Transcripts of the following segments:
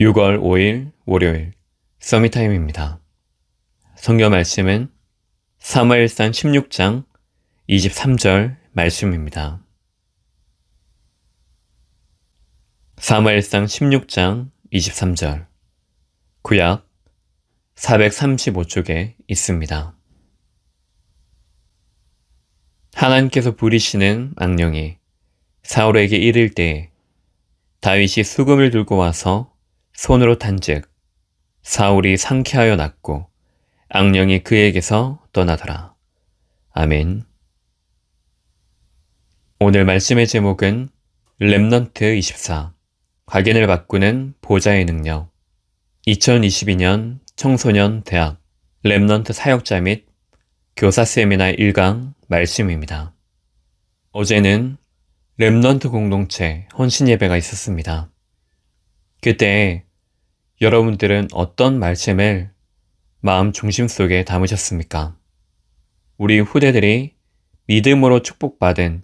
6월 5일 월요일 서밋타임입니다. 성경 말씀은 사무엘상 16장 23절 말씀입니다. 사무엘상 16장 23절 구약 435쪽에 있습니다. 하나님께서 부리시는 악령이 사울에게 이를 때에 다윗이 수금을 들고 와서 손으로 탄즉 사울이 상쾌하여 낫고 악령이 그에게서 떠나더라. 아멘. 오늘 말씀의 제목은 렘넌트 24 각인을 바꾸는 보좌의 능력 2022년 청소년 대학 렘넌트 사역자 및 교사 세미나 1강 말씀입니다. 어제는 렘넌트 공동체 헌신 예배가 있었습니다. 그때 여러분들은 어떤 말씀을 마음 중심 속에 담으셨습니까? 우리 후대들이 믿음으로 축복받은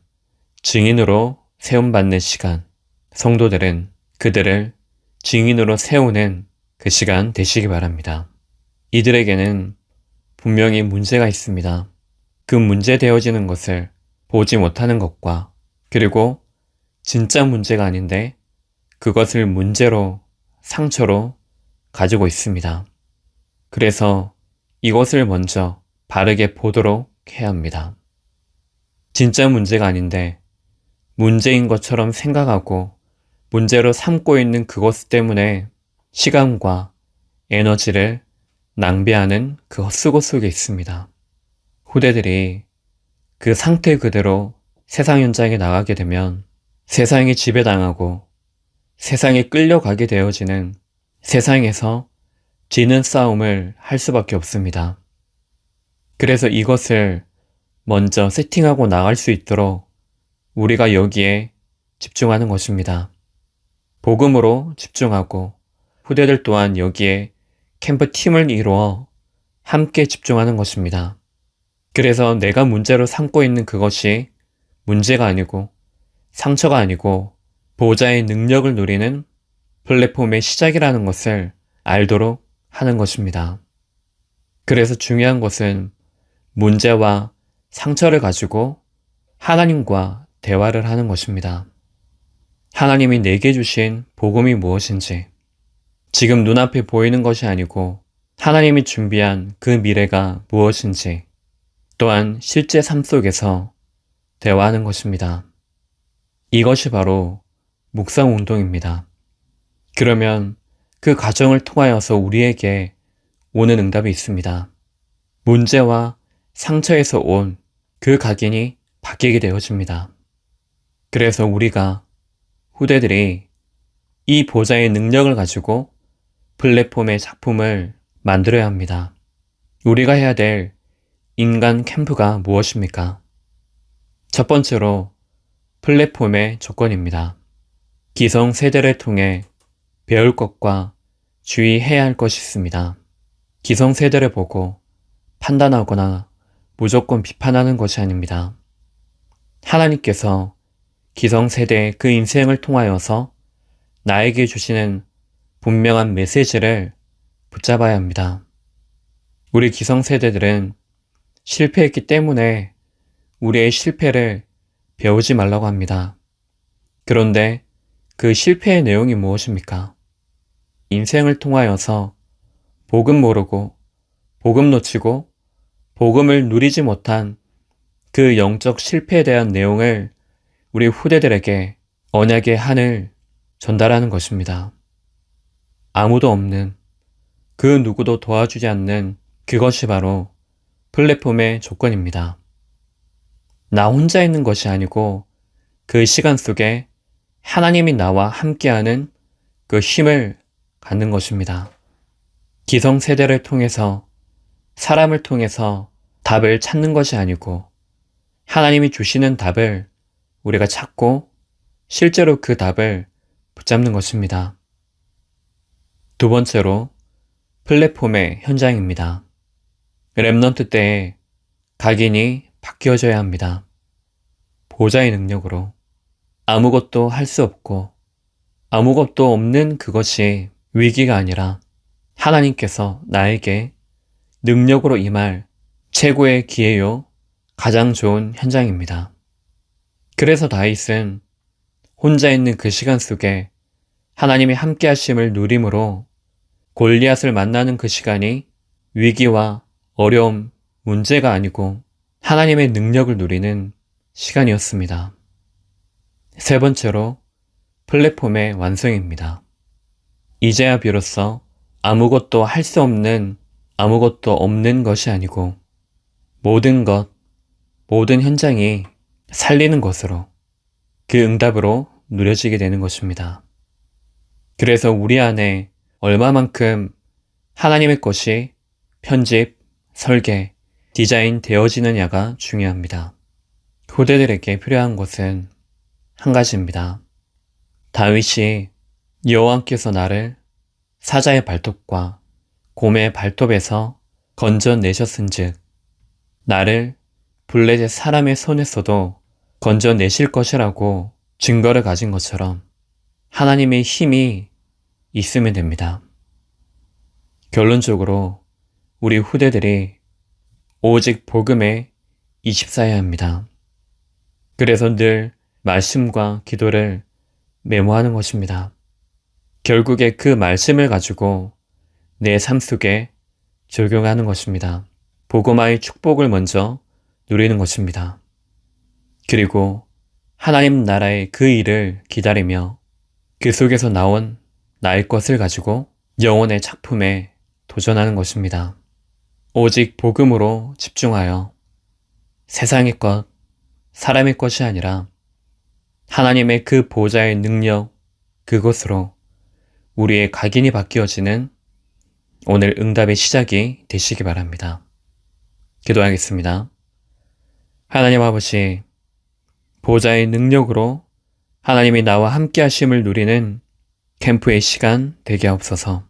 증인으로 세움받는 시간, 성도들은 그들을 증인으로 세우는 그 시간 되시기 바랍니다. 이들에게는 분명히 문제가 있습니다. 그 문제 되어지는 것을 보지 못하는 것과 그리고 진짜 문제가 아닌데 그것을 문제로, 상처로 가지고 있습니다. 그래서 이것을 먼저 바르게 보도록 해야 합니다. 진짜 문제가 아닌데 문제인 것처럼 생각하고 문제로 삼고 있는 그것 때문에 시간과 에너지를 낭비하는 그 헛수고 속에 있습니다. 후대들이 그 상태 그대로 세상 현장에 나가게 되면 세상에 지배당하고 세상에 끌려가게 되어지는 세상에서 지는 싸움을 할 수밖에 없습니다. 그래서 이것을 먼저 세팅하고 나갈 수 있도록 우리가 여기에 집중하는 것입니다. 복음으로 집중하고 후대들 또한 여기에 캠프 팀을 이루어 함께 집중하는 것입니다. 그래서 내가 문제로 삼고 있는 그것이 문제가 아니고 상처가 아니고 보좌의 능력을 누리는 플랫폼의 시작이라는 것을 알도록 하는 것입니다. 그래서 중요한 것은 문제와 상처를 가지고 하나님과 대화를 하는 것입니다. 하나님이 내게 주신 복음이 무엇인지, 지금 눈앞에 보이는 것이 아니고 하나님이 준비한 그 미래가 무엇인지, 또한 실제 삶 속에서 대화하는 것입니다. 이것이 바로 묵상 운동입니다. 그러면 그 과정을 통하여서 우리에게 오는 응답이 있습니다. 문제와 상처에서 온 그 각인이 바뀌게 되어집니다. 그래서 우리가 후대들이 이 보좌의 능력을 가지고 플랫폼의 작품을 만들어야 합니다. 우리가 해야 될 인간 캠프가 무엇입니까? 첫 번째로 플랫폼의 조건입니다. 기성세대를 통해 배울 것과 주의해야 할 것이 있습니다. 기성세대를 보고 판단하거나 무조건 비판하는 것이 아닙니다. 하나님께서 기성세대의 그 인생을 통하여서 나에게 주시는 분명한 메시지를 붙잡아야 합니다. 우리 기성세대들은 실패했기 때문에 우리의 실패를 배우지 말라고 합니다. 그런데 그 실패의 내용이 무엇입니까? 인생을 통하여서 복음 모르고 복음 놓치고 복음을 누리지 못한 그 영적 실패에 대한 내용을 우리 후대들에게 언약의 한을 전달하는 것입니다. 아무도 없는, 그 누구도 도와주지 않는 그것이 바로 플랫폼의 조건입니다. 나 혼자 있는 것이 아니고 그 시간 속에 하나님이 나와 함께하는 그 힘을 갖는 것입니다. 기성세대를 통해서, 사람을 통해서 답을 찾는 것이 아니고 하나님이 주시는 답을 우리가 찾고 실제로 그 답을 붙잡는 것입니다. 두 번째로 플랫폼의 현장입니다. 렘넌트 때에 각인이 바뀌어져야 합니다. 보좌의 능력으로 아무것도 할 수 없고 아무것도 없는 그것이 위기가 아니라 하나님께서 나에게 능력으로 임할 최고의 기회요, 가장 좋은 현장입니다. 그래서 다윗은 혼자 있는 그 시간 속에 하나님의 함께 하심을 누림으로 골리앗을 만나는 그 시간이 위기와 어려움, 문제가 아니고 하나님의 능력을 누리는 시간이었습니다. 세 번째로 플랫폼의 완성입니다. 이제야 비로소 아무것도 할 수 없는 아무것도 없는 것이 아니고 모든 것, 모든 현장이 살리는 것으로 그 응답으로 누려지게 되는 것입니다. 그래서 우리 안에 얼마만큼 하나님의 것이 편집, 설계, 디자인 되어지느냐가 중요합니다. 후대들에게 필요한 것은 한 가지입니다. 다윗이 여호와께서 나를 사자의 발톱과 곰의 발톱에서 건져내셨은즉 나를 블레셋 사람의 손에서도 건져내실 것이라고 증거를 가진 것처럼 하나님의 힘이 있으면 됩니다. 결론적으로 우리 후대들이 오직 복음에 24해야 합니다. 그래서 늘 말씀과 기도를 메모하는 것입니다. 결국에 그 말씀을 가지고 내 삶 속에 적용하는 것입니다. 복음화의 축복을 먼저 누리는 것입니다. 그리고 하나님 나라의 그 일을 기다리며 그 속에서 나온 나의 것을 가지고 영혼의 작품에 도전하는 것입니다. 오직 복음으로 집중하여 세상의 것, 사람의 것이 아니라 하나님의 그 보좌의 능력, 그것으로 우리의 각인이 바뀌어지는 오늘 응답의 시작이 되시기 바랍니다. 기도하겠습니다. 하나님 아버지, 보좌의 능력으로 하나님이 나와 함께 하심을 누리는 캠프의 시간 되게 하옵소서.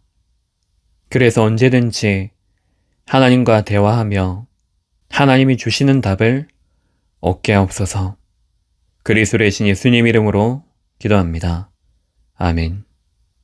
그래서 언제든지 하나님과 대화하며 하나님이 주시는 답을 얻게 하옵소서. 그리스도의 신 예수님 이름으로 기도합니다. 아멘.